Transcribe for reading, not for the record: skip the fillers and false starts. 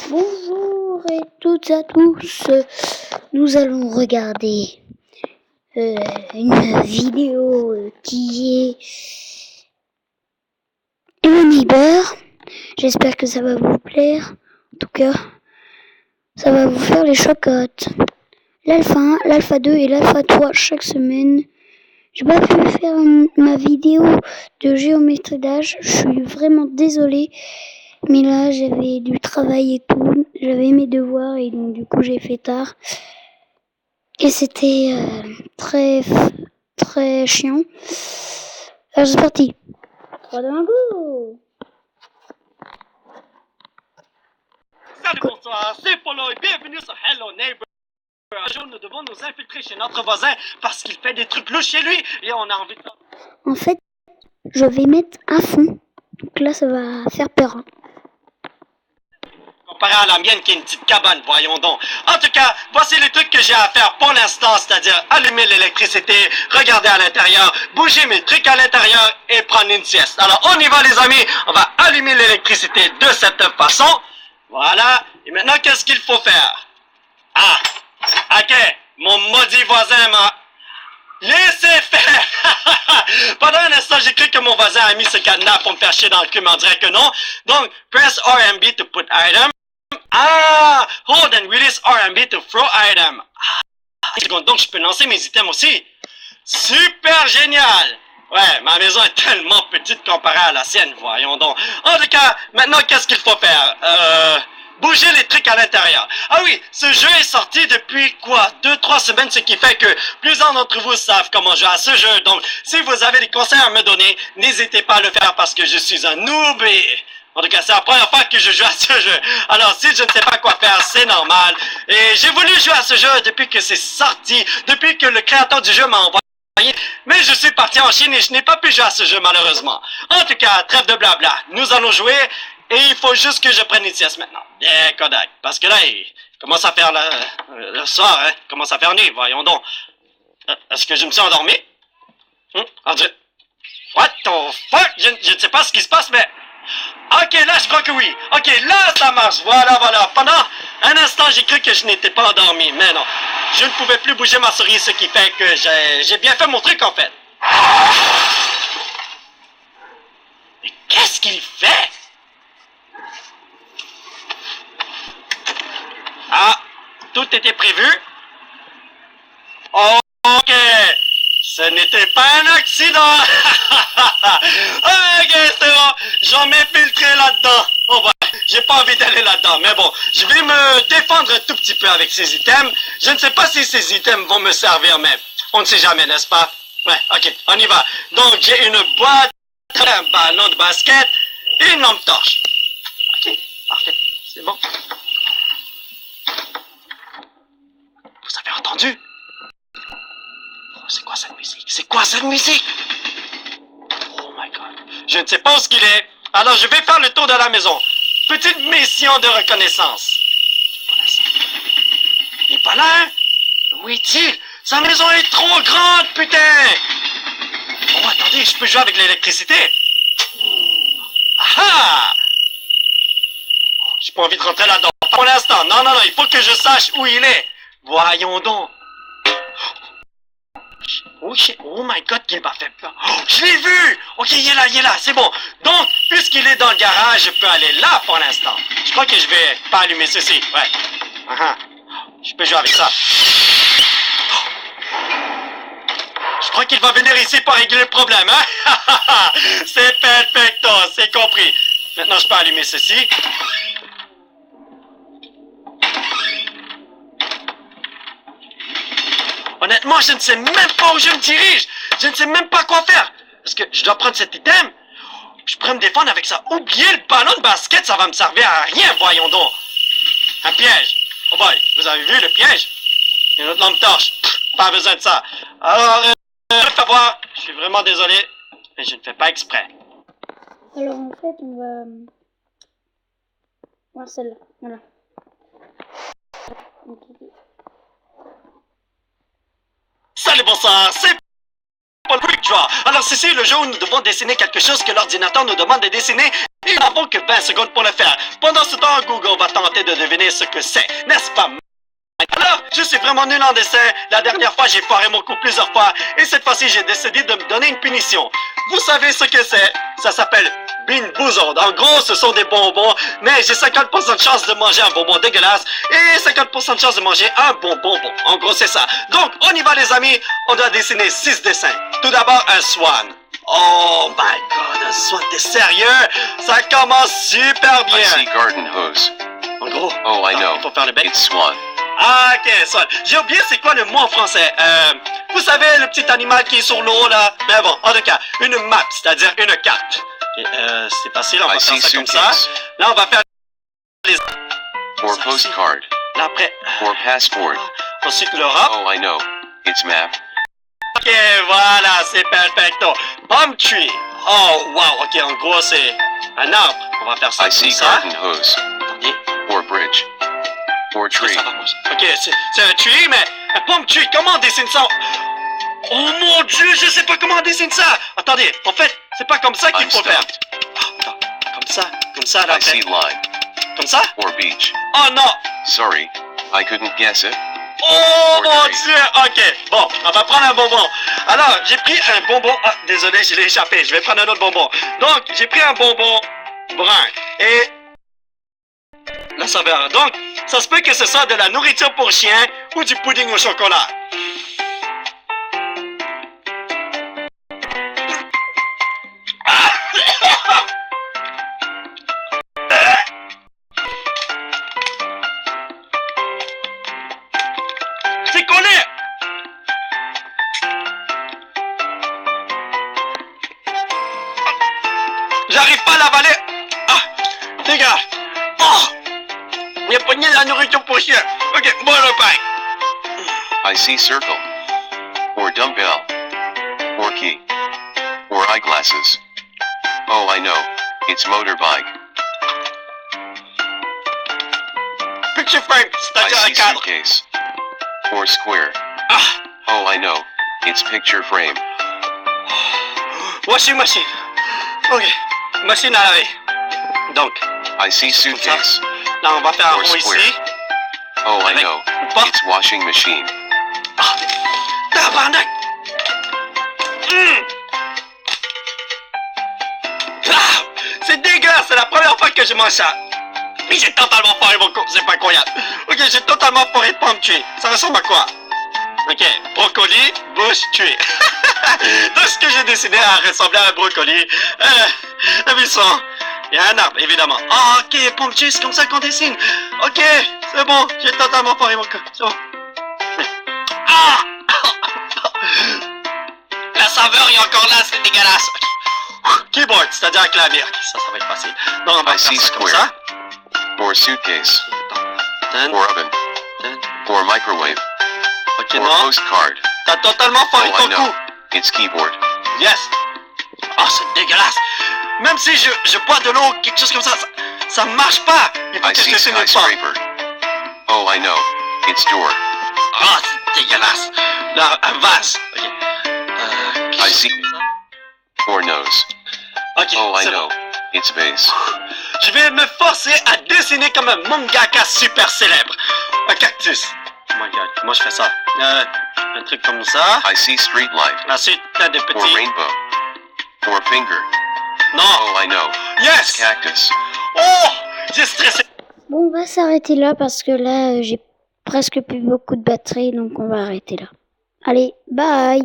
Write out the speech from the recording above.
Bonjour et toutes à tous, nous allons regarder une vidéo qui est le Neighbor. J'espère que ça va vous plaire. En tout cas, ça va vous faire les chocottes. L'alpha 1, l'alpha 2 et l'alpha 3 chaque semaine. J'ai pas pu faire ma vidéo de géométrie d'âge, je suis vraiment désolée. Mais là, j'avais du travail et tout, j'avais mes devoirs et donc du coup j'ai fait tard. Et c'était très chiant. Alors c'est parti. 3, 2, 1, go! Salut, bonsoir, c'est Polo et bienvenue sur Hello Neighbor. Un jour, nous devons nous infiltrer chez notre voisin parce qu'il fait des trucs louches chez lui et on a envie de... En fait, je vais mettre à fond. Donc là, ça va faire peur. Comparé à la mienne qui est une petite cabane, voyons donc. En tout cas, voici les trucs que j'ai à faire pour l'instant, c'est-à-dire allumer l'électricité, regarder à l'intérieur, bouger mes trucs à l'intérieur et prendre une sieste. Alors, on y va les amis, on va allumer l'électricité de cette façon. Voilà, et maintenant, qu'est-ce qu'il faut faire? Ah, ok, mon maudit voisin m'a... Laissez faire! Pendant un instant, j'ai cru que mon voisin a mis ce cadenas pour me faire chier dans le cul, mais on dirait que non. Donc, press RMB to put item. Ah! Hold and release RMB to throw item. Ah, donc je peux lancer mes items aussi. Super génial! Ouais, ma maison est tellement petite comparée à la sienne, voyons donc. En tout cas, maintenant, qu'est-ce qu'il faut faire? Bouger les trucs à l'intérieur. Ah oui, ce jeu est sorti depuis quoi? 2-3 semaines, ce qui fait que plusieurs d'entre vous savent comment jouer à ce jeu. Donc, si vous avez des conseils à me donner, n'hésitez pas à le faire parce que je suis un noob et... En tout cas, c'est la première fois que je joue à ce jeu. Alors, si je ne sais pas quoi faire, c'est normal. Et j'ai voulu jouer à ce jeu depuis que c'est sorti, depuis que le créateur du jeu m'a envoyé. Mais je suis parti en Chine et je n'ai pas pu jouer à ce jeu malheureusement. En tout cas, trêve de blabla. Nous allons jouer et il faut juste que je prenne une sieste maintenant. Bien, Kodak. Parce que là, il commence à faire le soir, hein. Il commence à faire nuit, voyons donc. Est-ce que je me suis endormi? What the fuck? Je ne sais pas ce qui se passe, mais... Ok, là, je crois que oui. Ok, là, ça marche. Voilà. Pendant un instant, j'ai cru que je n'étais pas endormi. Mais non, je ne pouvais plus bouger ma souris, ce qui fait que j'ai bien fait mon truc, en fait. Mais qu'est-ce qu'il fait? Ah, tout était prévu. Ok, ce n'était pas un accident. Ok, c'est bon, j'en ai filtré là-dedans. Oh bah, j'ai pas envie d'aller là-dedans, mais bon, je vais me défendre un tout petit peu avec ces items. Je ne sais pas si ces items vont me servir, mais on ne sait jamais, n'est-ce pas? Ouais, ok, on y va. Donc, j'ai une boîte, un ballon de basket et une lampe torche. Ok, parfait, c'est bon. Vous avez entendu? C'est quoi cette musique? C'est quoi cette musique? Oh my god. Je ne sais pas où ce qu'il est. Alors je vais faire le tour de la maison. Petite mission de reconnaissance. Il n'est pas là, hein? Où est-il? Sa maison est trop grande, putain! Oh, attendez, je peux jouer avec l'électricité. Ah! J'ai pas envie de rentrer là-dedans. Pour l'instant. Non, il faut que je sache où il est. Voyons donc. Oh my god, qu'il m'a fait peur. Oh, je l'ai vu! Ok, il est là, c'est bon. Donc, puisqu'il est dans le garage, je peux aller là pour l'instant. Je crois que je vais pas allumer ceci. Ouais. Je peux jouer avec ça. Je crois qu'il va venir ici pour régler le problème, hein? C'est perfecto, c'est compris. Maintenant, je peux allumer ceci. Honnêtement, je ne sais même pas où je me dirige. Je ne sais même pas quoi faire. Est-ce que je dois prendre cet item? Je pourrais me défendre avec ça. Oubliez le ballon de basket, ça va me servir à rien, voyons donc. Un piège. Oh boy, vous avez vu le piège? Une autre lampe torche. Pas besoin de ça. Alors, fais voir. Je suis vraiment désolé, mais je ne fais pas exprès. Alors en fait, on va... voir celle-là. Voilà. Salut, bonsoir, c'est Paul Quick Draw. Alors ceci est le jeu où nous devons dessiner quelque chose que l'ordinateur nous demande de dessiner et nous n'avons que 20 secondes pour le faire. Pendant ce temps, Google va tenter de deviner ce que c'est, n'est-ce pas? Alors, je suis vraiment nul en dessin. La dernière fois, j'ai foiré mon coup plusieurs fois. Et cette fois-ci, j'ai décidé de me donner une punition. Vous savez ce que c'est? Ça s'appelle Bean Boozled. En gros, ce sont des bonbons, mais j'ai 50% de chance de manger un bonbon dégueulasse et 50% de chance de manger un bon bonbon. En gros, c'est ça. Donc, on y va les amis. On doit dessiner 6 dessins. Tout d'abord, un swan. Oh my god, un swan, t'es sérieux? Ça commence super bien. I see garden hose. En gros, Oh, I know. il faut faire le bec. It's swan. Ah, ok, swan. J'ai oublié c'est quoi le mot en français. Vous savez, le petit animal qui est sur l'eau, là. Mais bon, en tout cas, une map, c'est-à-dire une carte. Ok, c'est facile, on va I faire see ça comme ça. suitcase. Là, on va faire les... Or Ça aussi. postcard. Là, après... Or passport. Ensuite, l'Europe. Oh, I know. It's map. Ok, voilà, c'est perfecto. Palm tree. Oh, wow, ok, en gros, c'est un arbre. On va faire ça I comme see ça. garden hose. Attendez. Or bridge. Or tree. Ça va, moi. Ok, c'est un tree, mais un palm tree, comment on dessine ça? Oh mon dieu, je sais pas comment on dessine ça. Attendez, en fait, c'est pas comme ça qu'il I'm faut faire. stumped. Ah, comme ça, là, I see après. line. Comme ça? Or beach. Oh non. Sorry. I couldn't guess it. Oh Or mon tree. dieu, ok, bon, on va prendre un bonbon. Alors, j'ai pris un bonbon, ah, désolé, je l'ai échappé, je vais prendre un autre bonbon. Donc, j'ai pris un bonbon brun et la saveur. Donc, ça se peut que ce soit de la nourriture pour chien ou du pudding au chocolat. C'est collé. J'arrive pas à l'avaler. Ah, regarde. Oh, il a pogné la nourriture pour chien. Ok, bon le pain. I see circle. Or dumbbell. Or key. Or eyeglasses. Oh, I know. It's motorbike. Picture frame, I c'est-à-dire un see cadre. suitcase. Or square. Ah, Oh, I know. It's picture frame. washing machine. Ok, machine à laver. Donc, I see suitcase. là on va faire un Or rond square. ici. Oh, I Avec know. une porte. It's washing machine. Ah, tabarnak. Ah, c'est dégueulasse, c'est la première fois que je mange ça. Mais j'ai totalement foiré mon coup, c'est pas incroyable. Ok, j'ai totalement foiré pomme tuée. Ça ressemble à quoi? Ok, brocoli, bush tué. Tout ce que j'ai dessiné a ressemblé à un brocoli. Un buisson. Il y a un arbre, évidemment. Ah, ok, pomme tuée, c'est comme ça qu'on dessine. Ok, c'est bon, j'ai totalement foiré mon coup. C'est bon. Ah! La saveur est encore là, c'est dégueulasse. Keyboard, c'est-à-dire un clavier. Ok, ça va être facile. Donc, on va I faire see ça comme square. ça. Or suitcase. Done, Or oven. done. Or microwave. Ok, Or non. postcard. T'as totalement foiré Oh, I ton know. coup. It's keyboard. Yes. Ah, c'est dégueulasse. Même si je bois de l'eau, quelque chose comme ça, ça marche pas. Il faut I que je see dessine une porte. skyscraper. Oh, I know. It's door. Ah, c'est dégueulasse. Là, un vase. Ok. I see. Or nose. Ok, Oh, I c'est know. bon. It's vase. Je vais me forcer à dessiner comme un mangaka super célèbre. Un cactus. Oh my god, comment je fais ça? Un truc comme ça. I see street light. Ensuite, plein de Or petits... rainbow. Or finger. Non. Oh, I know. Yes. Cactus. Oh, j'ai stressé. Bon, on va s'arrêter là parce que là, j'ai presque plus beaucoup de batterie, donc on va arrêter là. Allez, bye!